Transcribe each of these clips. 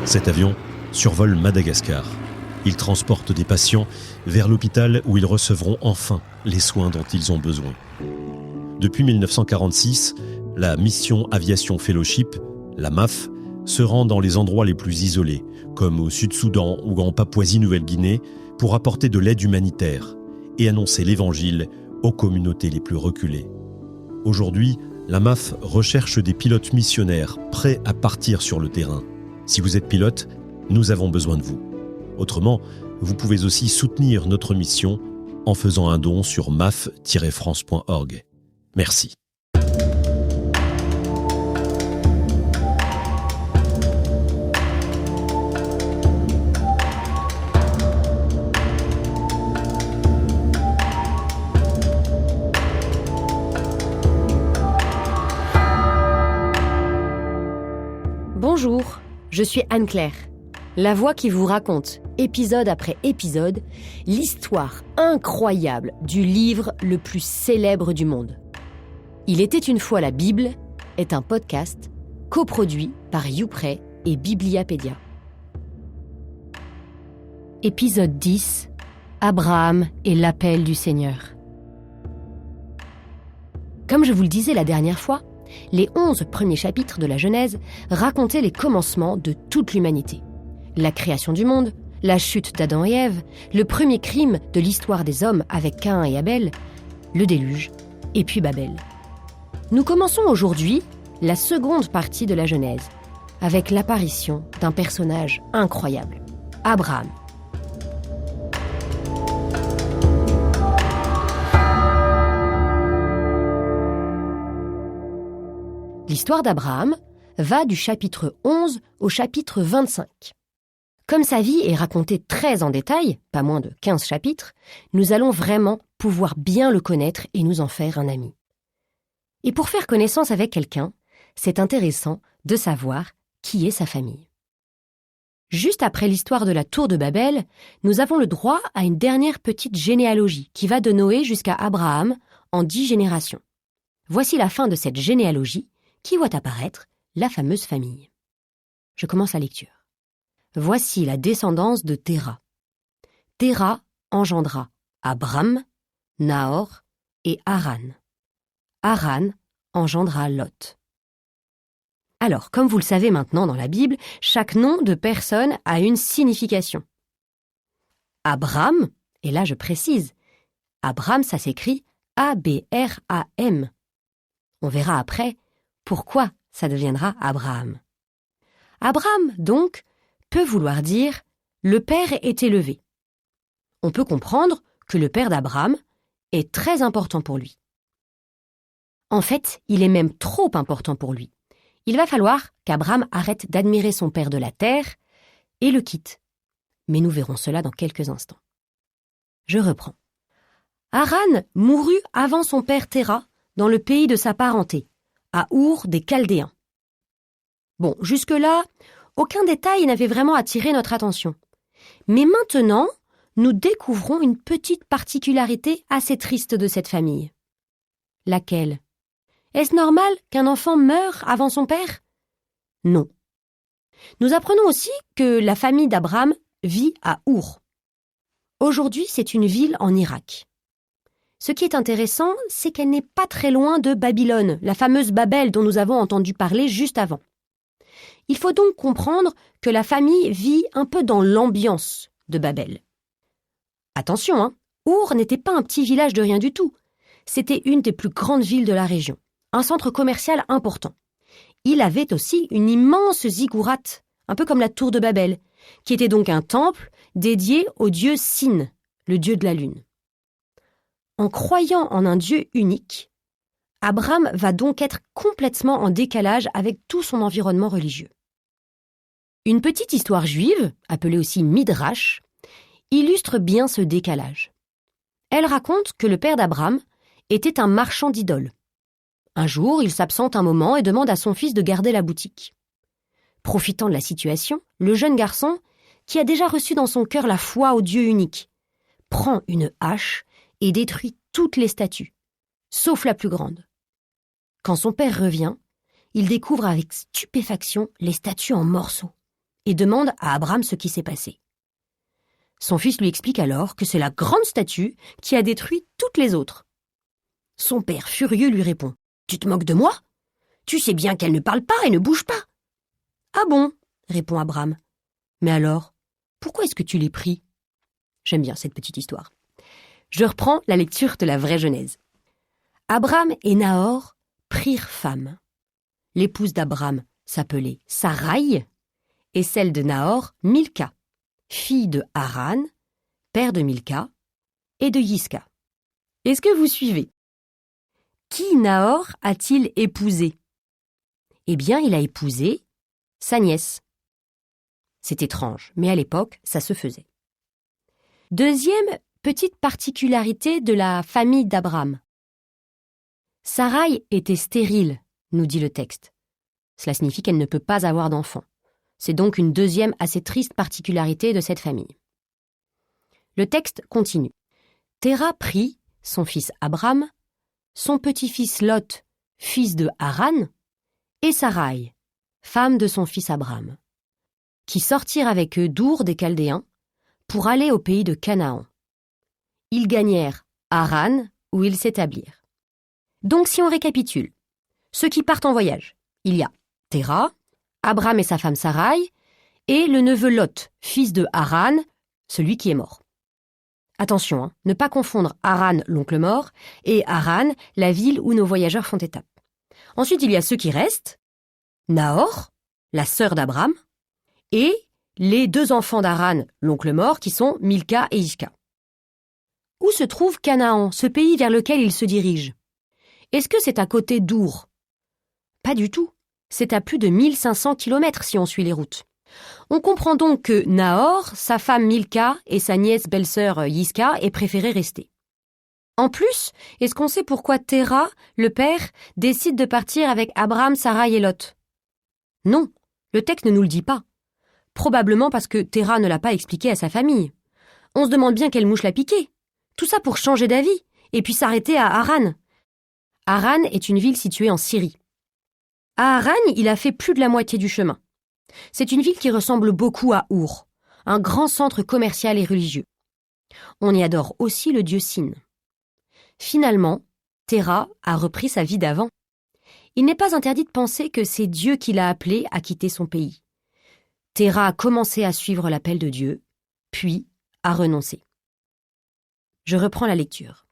Cet avion survole Madagascar. Il transporte des patients vers l'hôpital où ils recevront enfin les soins dont ils ont besoin. Depuis 1946, la Mission Aviation Fellowship, la MAF, se rend dans les endroits les plus isolés, comme au Sud-Soudan ou en Papouasie-Nouvelle-Guinée, pour apporter de l'aide humanitaire et annoncer l'Évangile aux communautés les plus reculées. Aujourd'hui, la MAF recherche des pilotes missionnaires prêts à partir sur le terrain. Si vous êtes pilote, nous avons besoin de vous. Autrement, vous pouvez aussi soutenir notre mission en faisant un don sur maf-france.org. Merci. Bonjour, je suis Anne-Claire, la voix qui vous raconte, épisode après épisode, l'histoire incroyable du livre le plus célèbre du monde. Il était une fois la Bible est un podcast coproduit par YouPray et Bibliapédia. Épisode 10, Abraham et l'appel du Seigneur. Comme je vous le disais la dernière fois, les 11 premiers chapitres de la Genèse racontaient les commencements de toute l'humanité. La création du monde, la chute d'Adam et Ève, le premier crime de l'histoire des hommes avec Caïn et Abel, le déluge, et puis Babel. Nous commençons aujourd'hui la seconde partie de la Genèse, avec l'apparition d'un personnage incroyable, Abraham. L'histoire d'Abraham va du chapitre 11 au chapitre 25. Comme sa vie est racontée très en détail, pas moins de 15 chapitres, nous allons vraiment pouvoir bien le connaître et nous en faire un ami. Et pour faire connaissance avec quelqu'un, c'est intéressant de savoir qui est sa famille. Juste après l'histoire de la tour de Babel, nous avons le droit à une dernière petite généalogie qui va de Noé jusqu'à Abraham en 10 générations. Voici la fin de cette généalogie qui voit apparaître la fameuse famille. Je commence la lecture. Voici la descendance de Téra. Téra engendra Abram, Nahor et Haran. Haran engendra Lot. Alors, comme vous le savez maintenant dans la Bible, chaque nom de personne a une signification. Abram, et là je précise, Abram ça s'écrit A-B-R-A-M. On verra après pourquoi ça deviendra Abraham. Abraham, donc, peut vouloir dire « le père est élevé ». On peut comprendre que le père d'Abraham est très important pour lui. En fait, il est même trop important pour lui. Il va falloir qu'Abraham arrête d'admirer son père de la terre et le quitte. Mais nous verrons cela dans quelques instants. Je reprends. Haran mourut avant son père Téra dans le pays de sa parenté, à Our des Chaldéens. Bon, jusque-là, aucun détail n'avait vraiment attiré notre attention. Mais maintenant, nous découvrons une petite particularité assez triste de cette famille. Laquelle ? Est-ce normal qu'un enfant meure avant son père ? Non. Nous apprenons aussi que la famille d'Abraham vit à Our. Aujourd'hui, c'est une ville en Irak. Ce qui est intéressant, c'est qu'elle n'est pas très loin de Babylone, la fameuse Babel dont nous avons entendu parler juste avant. Il faut donc comprendre que la famille vit un peu dans l'ambiance de Babel. Attention, Our n'était pas un petit village de rien du tout. C'était une des plus grandes villes de la région, un centre commercial important. Il avait aussi une immense ziggourate, un peu comme la tour de Babel, qui était donc un temple dédié au dieu Sin, le dieu de la lune. En croyant en un Dieu unique, Abraham va donc être complètement en décalage avec tout son environnement religieux. Une petite histoire juive, appelée aussi Midrash, illustre bien ce décalage. Elle raconte que le père d'Abraham était un marchand d'idoles. Un jour, il s'absente un moment et demande à son fils de garder la boutique. Profitant de la situation, le jeune garçon, qui a déjà reçu dans son cœur la foi au Dieu unique, prend une hache et détruit toutes les statues, sauf la plus grande. Quand son père revient, il découvre avec stupéfaction les statues en morceaux. et demande à Abraham ce qui s'est passé. Son fils lui explique alors que c'est la grande statue qui a détruit toutes les autres. Son père, furieux, lui répond « Tu te moques de moi ? Tu sais bien qu'elle ne parle pas et ne bouge pas. »« Ah bon ?» répond Abraham. « Mais alors, pourquoi est-ce que tu l'es pris ?» J'aime bien cette petite histoire. Je reprends la lecture de la vraie Genèse. Abraham et Nahor prirent femme. L'épouse d'Abraham s'appelait Saraï et celle de Nahor Milca, fille de Haran, père de Milca, et de Yisca. Est-ce que vous suivez ? Qui Nahor a-t-il épousé ? Eh bien, il a épousé sa nièce. C'est étrange, mais à l'époque, ça se faisait. Deuxième petite particularité de la famille d'Abraham. Saraï était stérile, nous dit le texte. Cela signifie qu'elle ne peut pas avoir d'enfant. C'est donc une deuxième assez triste particularité de cette famille. Le texte continue. Téra prit son fils Abram, son petit-fils Lot, fils de Haran, et Saraï, femme de son fils Abram, qui sortirent avec eux d'Our des Chaldéens pour aller au pays de Canaan. Ils gagnèrent Haran, où ils s'établirent. Donc si on récapitule, ceux qui partent en voyage, il y a Téra, Abram et sa femme Saraï, et le neveu Lot, fils de Haran, celui qui est mort. Attention, ne pas confondre Haran, l'oncle mort, et Haran, la ville où nos voyageurs font étape. Ensuite, il y a ceux qui restent, Nahor, la sœur d'Abram, et les deux enfants d'Haran, l'oncle mort, qui sont Milca et Isca. Où se trouve Canaan, ce pays vers lequel ils se dirigent ? Est-ce que c'est à côté d'Our ? Pas du tout. C'est à plus de 1500 km si on suit les routes. On comprend donc que Nahor, sa femme Milca et sa nièce belle-sœur Yisca aient préféré rester. En plus, est-ce qu'on sait pourquoi Téra, le père, décide de partir avec Abram, Saraï et Lot ? Non, le texte ne nous le dit pas. Probablement parce que Téra ne l'a pas expliqué à sa famille. On se demande bien quelle mouche l'a piqué. Tout ça pour changer d'avis et puis s'arrêter à Haran. Haran est une ville située en Syrie. À Haran, il a fait plus de la moitié du chemin. C'est une ville qui ressemble beaucoup à Our, un grand centre commercial et religieux. On y adore aussi le dieu Sin. Finalement, Téra a repris sa vie d'avant. Il n'est pas interdit de penser que c'est Dieu qui l'a appelé à quitter son pays. Téra a commencé à suivre l'appel de Dieu, puis a renoncé. Je reprends la lecture.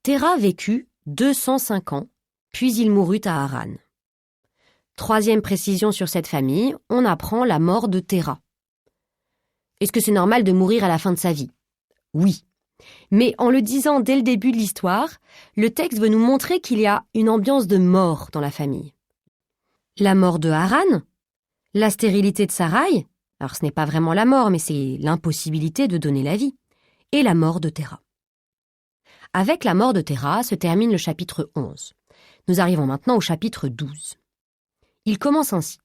Téra vécut 205 ans, puis il mourut à Haran. Troisième précision sur cette famille, on apprend la mort de Téra. Est-ce que c'est normal de mourir à la fin de sa vie ? Oui. Mais en le disant dès le début de l'histoire, le texte veut nous montrer qu'il y a une ambiance de mort dans la famille. La mort de Haran, la stérilité de Saraï, alors ce n'est pas vraiment la mort, mais c'est l'impossibilité de donner la vie, et la mort de Téra. Avec la mort de Téra se termine le chapitre 11. Nous arrivons maintenant au chapitre 12. Il commence ainsi.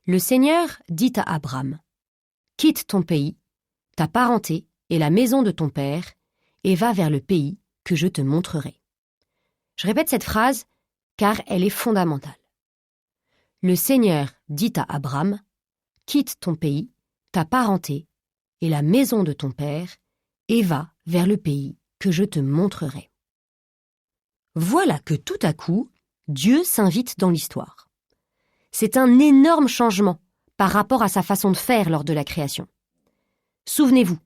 Le Seigneur dit à Abram, « Quitte ton pays, ta parenté et la maison de ton père, et va vers le pays que je te montrerai. » Je répète cette phrase car elle est fondamentale. Le Seigneur dit à Abram, « Quitte ton pays, ta parenté et la maison de ton père, et va vers le pays que je te montrerai. » Voilà que tout à coup, Dieu s'invite dans l'histoire. C'est un énorme changement par rapport à sa façon de faire lors de la création. Souvenez-vous,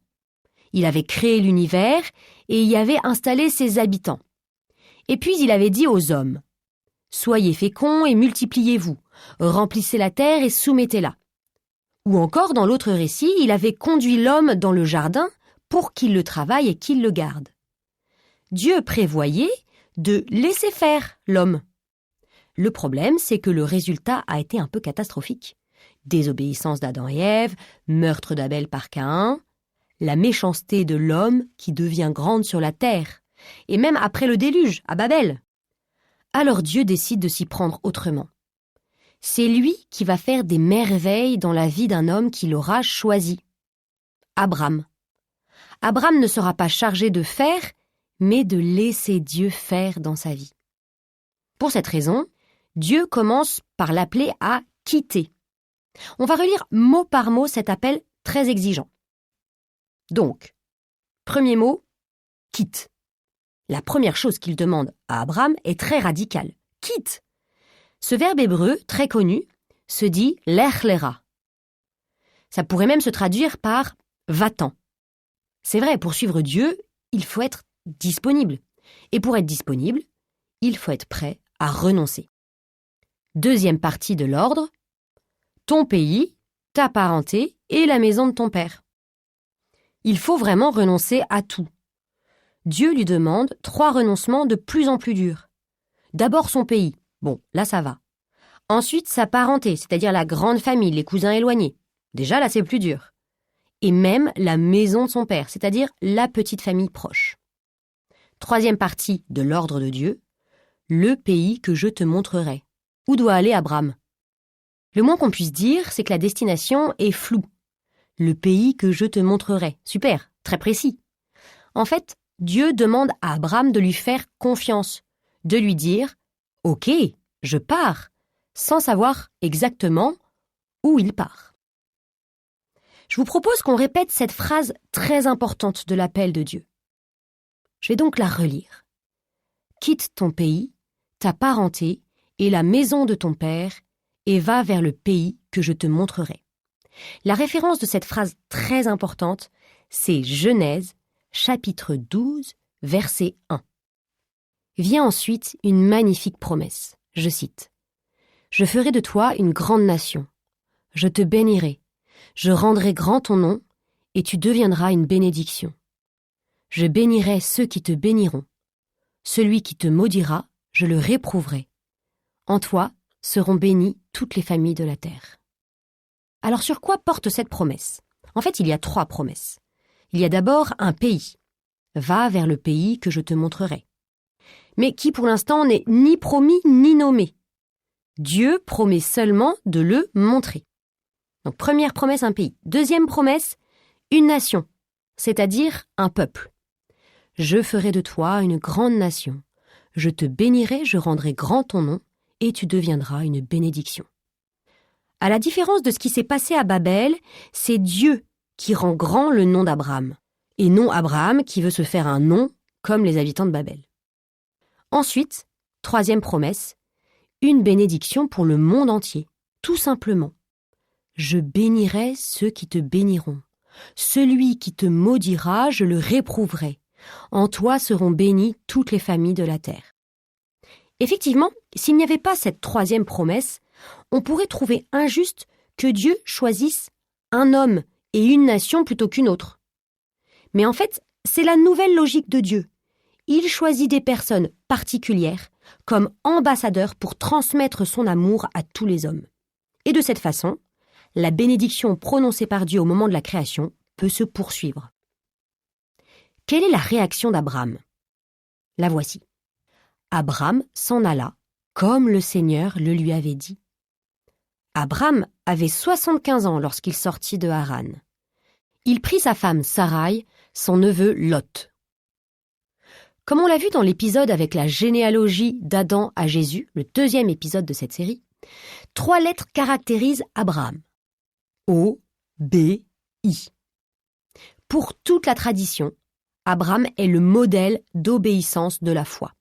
il avait créé l'univers et y avait installé ses habitants. Et puis il avait dit aux hommes, « Soyez féconds et multipliez-vous, remplissez la terre et soumettez-la. » Ou encore, dans l'autre récit, il avait conduit l'homme dans le jardin pour qu'il le travaille et qu'il le garde. Dieu prévoyait de laisser faire l'homme. Le problème, c'est que le résultat a été un peu catastrophique. Désobéissance d'Adam et Ève, meurtre d'Abel par Caïn, la méchanceté de l'homme qui devient grande sur la terre, et même après le déluge, à Babel. Alors Dieu décide de s'y prendre autrement. C'est lui qui va faire des merveilles dans la vie d'un homme qu'il aura choisi. Abram. Abram ne sera pas chargé de faire, mais de laisser Dieu faire dans sa vie. Pour cette raison, Dieu commence par l'appeler à quitter. On va relire mot par mot cet appel très exigeant. Donc, premier mot, quitte. La première chose qu'il demande à Abraham est très radicale. Quitte. Ce verbe hébreu, très connu, se dit lech lera. Ça pourrait même se traduire par va-t'en. C'est vrai, pour suivre Dieu, il faut être disponible. Et pour être disponible, il faut être prêt à renoncer. Deuxième partie de l'ordre, ton pays, ta parenté et la maison de ton père. Il faut vraiment renoncer à tout. Dieu lui demande 3 renoncements de plus en plus durs. D'abord son pays. Bon, là ça va. Ensuite sa parenté, c'est-à-dire la grande famille, les cousins éloignés. Déjà là c'est plus dur. Et même la maison de son père, c'est-à-dire la petite famille proche. Troisième partie de l'ordre de Dieu, le pays que je te montrerai. Où doit aller Abraham ? Le moins qu'on puisse dire, c'est que la destination est floue. Le pays que je te montrerai. Super, très précis. En fait, Dieu demande à Abraham de lui faire confiance, de lui dire « Ok, je pars », sans savoir exactement où il part. Je vous propose qu'on répète cette phrase très importante de l'appel de Dieu. Je vais donc la relire. « Quitte ton pays, ta parenté et la maison de ton père, et va vers le pays que je te montrerai. » La référence de cette phrase très importante, c'est Genèse, chapitre 12, verset 1. Vient ensuite une magnifique promesse. Je cite. « Je ferai de toi une grande nation. Je te bénirai. Je rendrai grand ton nom, et tu deviendras une bénédiction. Je bénirai ceux qui te béniront. Celui qui te maudira, je le réprouverai. En toi seront bénies toutes les familles de la terre. » Alors sur quoi porte cette promesse ? En fait, il y a 3 promesses. Il y a d'abord un pays. Va vers le pays que je te montrerai. Mais qui pour l'instant n'est ni promis ni nommé. Dieu promet seulement de le montrer. Donc première promesse, un pays. Deuxième promesse, une nation, c'est-à-dire un peuple. Je ferai de toi une grande nation. Je te bénirai, je rendrai grand ton nom, et tu deviendras une bénédiction. À la différence de ce qui s'est passé à Babel, c'est Dieu qui rend grand le nom d'Abraham, et non Abraham qui veut se faire un nom comme les habitants de Babel. Ensuite, troisième promesse, une bénédiction pour le monde entier, tout simplement. Je bénirai ceux qui te béniront. Celui qui te maudira, je le réprouverai. En toi seront bénies toutes les familles de la terre. Effectivement, s'il n'y avait pas cette troisième promesse, on pourrait trouver injuste que Dieu choisisse un homme et une nation plutôt qu'une autre. Mais en fait, c'est la nouvelle logique de Dieu. Il choisit des personnes particulières comme ambassadeurs pour transmettre son amour à tous les hommes. Et de cette façon, la bénédiction prononcée par Dieu au moment de la création peut se poursuivre. Quelle est la réaction d'Abraham ? La voici. Abraham s'en alla, comme le Seigneur le lui avait dit. Abraham avait 75 ans lorsqu'il sortit de Haran. Il prit sa femme Sarai, son neveu Lot. Comme on l'a vu dans l'épisode avec la généalogie d'Adam à Jésus, le 2e épisode de cette série, 3 lettres caractérisent Abraham. O, B, I. Pour toute la tradition, Abraham est le modèle d'obéissance de la foi.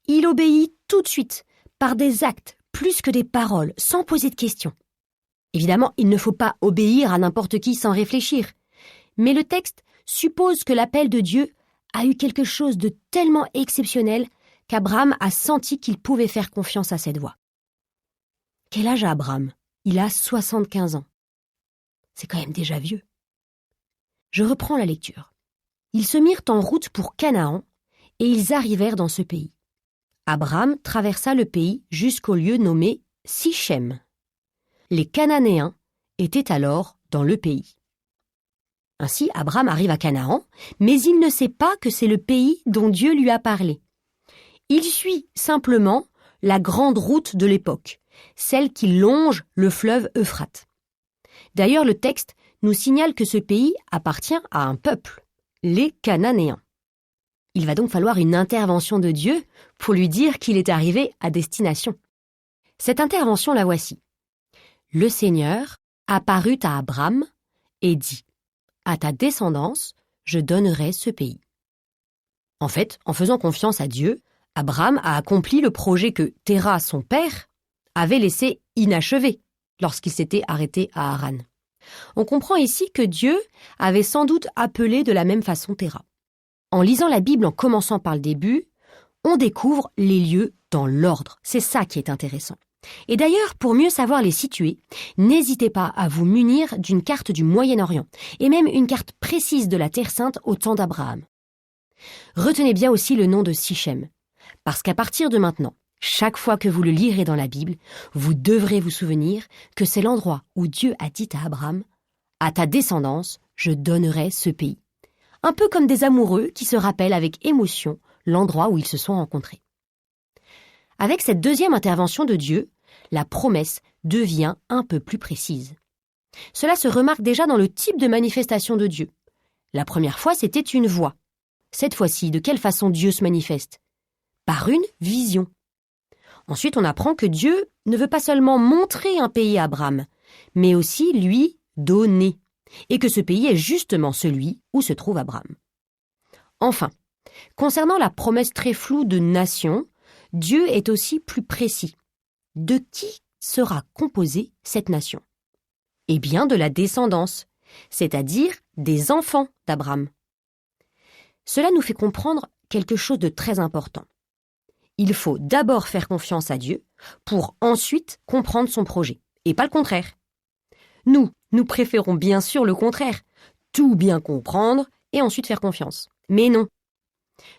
Il obéit tout de suite, par des actes, plus que des paroles, sans poser de questions. Évidemment, il ne faut pas obéir à n'importe qui sans réfléchir. Mais le texte suppose que l'appel de Dieu a eu quelque chose de tellement exceptionnel qu'Abraham a senti qu'il pouvait faire confiance à cette voix. Quel âge a Abraham ? Il a 75 ans. C'est quand même déjà vieux. Je reprends la lecture. Ils se mirent en route pour Canaan et ils arrivèrent dans ce pays. Abraham traversa le pays jusqu'au lieu nommé Sichem. Les Cananéens étaient alors dans le pays. Ainsi, Abraham arrive à Canaan, mais il ne sait pas que c'est le pays dont Dieu lui a parlé. Il suit simplement la grande route de l'époque, celle qui longe le fleuve Euphrate. D'ailleurs, le texte nous signale que ce pays appartient à un peuple, les Cananéens. Il va donc falloir une intervention de Dieu pour lui dire qu'il est arrivé à destination. Cette intervention, la voici. le Seigneur apparut à Abram et dit « À ta descendance, je donnerai ce pays. » En fait, en faisant confiance à Dieu, Abram a accompli le projet que Téra, son père, avait laissé inachevé lorsqu'il s'était arrêté à Haran. On comprend ici que Dieu avait sans doute appelé de la même façon Téra. En lisant la Bible en commençant par le début, on découvre les lieux dans l'ordre. C'est ça qui est intéressant. Et d'ailleurs, pour mieux savoir les situer, n'hésitez pas à vous munir d'une carte du Moyen-Orient et même une carte précise de la Terre Sainte au temps d'Abraham. Retenez bien aussi le nom de Sichem, parce qu'à partir de maintenant, chaque fois que vous le lirez dans la Bible, vous devrez vous souvenir que c'est l'endroit où Dieu a dit à Abraham « À ta descendance, je donnerai ce pays ». Un peu comme des amoureux qui se rappellent avec émotion l'endroit où ils se sont rencontrés. Avec cette deuxième intervention de Dieu, la promesse devient un peu plus précise. Cela se remarque déjà dans le type de manifestation de Dieu. La première fois, c'était une voix. Cette fois-ci, de quelle façon Dieu se manifeste ? Par une vision. Ensuite, on apprend que Dieu ne veut pas seulement montrer un pays à Abraham, mais aussi lui donner, et que ce pays est justement celui où se trouve Abraham. Enfin, concernant la promesse très floue de nation, Dieu est aussi plus précis. De qui sera composée cette nation ? Eh bien, de la descendance, c'est-à-dire des enfants d'Abraham. Cela nous fait comprendre quelque chose de très important. Il faut d'abord faire confiance à Dieu pour ensuite comprendre son projet, et pas le contraire. Nous préférons bien sûr le contraire, tout bien comprendre et ensuite faire confiance. Mais non.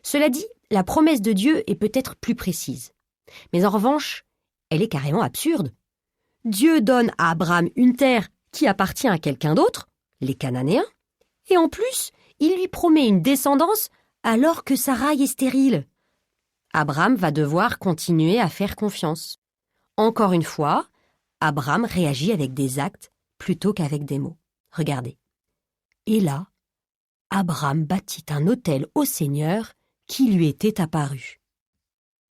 Cela dit, la promesse de Dieu est peut-être plus précise. Mais en revanche, elle est carrément absurde. Dieu donne à Abraham une terre qui appartient à quelqu'un d'autre, les Cananéens, et en plus, il lui promet une descendance alors que Sarai est stérile. Abraham va devoir continuer à faire confiance. Encore une fois, Abraham réagit avec des actes plutôt qu'avec des mots. Regardez. Et là, Abraham bâtit un autel au Seigneur qui lui était apparu.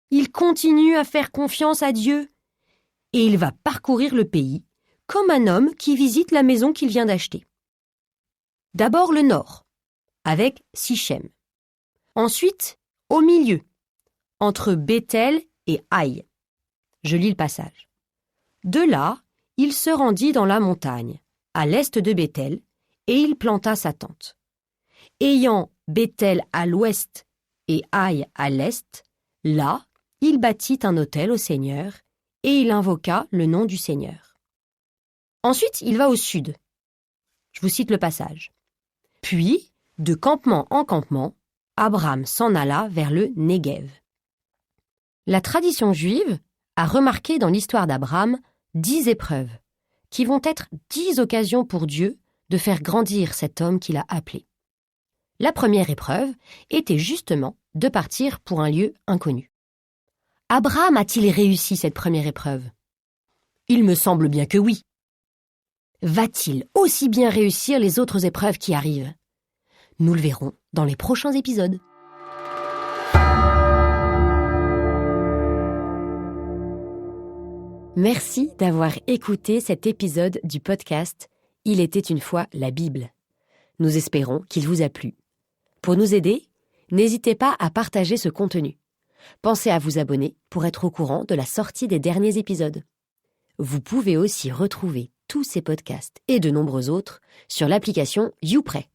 Il continue à faire confiance à Dieu et il va parcourir le pays comme un homme qui visite la maison qu'il vient d'acheter. D'abord le nord, avec Sichem. Ensuite, au milieu, entre Béthel et Haï. Je lis le passage. De là, il se rendit dans la montagne, à l'est de Béthel, et il planta sa tente. Ayant Béthel à l'ouest et Haï à l'est, là, il bâtit un autel au Seigneur, et il invoqua le nom du Seigneur. Ensuite, il va au sud. Je vous cite le passage. Puis, de campement en campement, Abraham s'en alla vers le Néguev. La tradition juive a remarqué dans l'histoire d'Abraham 10 épreuves, qui vont être 10 occasions pour Dieu de faire grandir cet homme qu'il a appelé. La première épreuve était justement de partir pour un lieu inconnu. Abraham a-t-il réussi cette première épreuve ? Il me semble bien que oui. Va-t-il aussi bien réussir les autres épreuves qui arrivent ? Nous le verrons dans les prochains épisodes. Merci d'avoir écouté cet épisode du podcast « Il était une fois la Bible ». Nous espérons qu'il vous a plu. Pour nous aider, n'hésitez pas à partager ce contenu. Pensez à vous abonner pour être au courant de la sortie des derniers épisodes. Vous pouvez aussi retrouver tous ces podcasts et de nombreux autres sur l'application YouPray.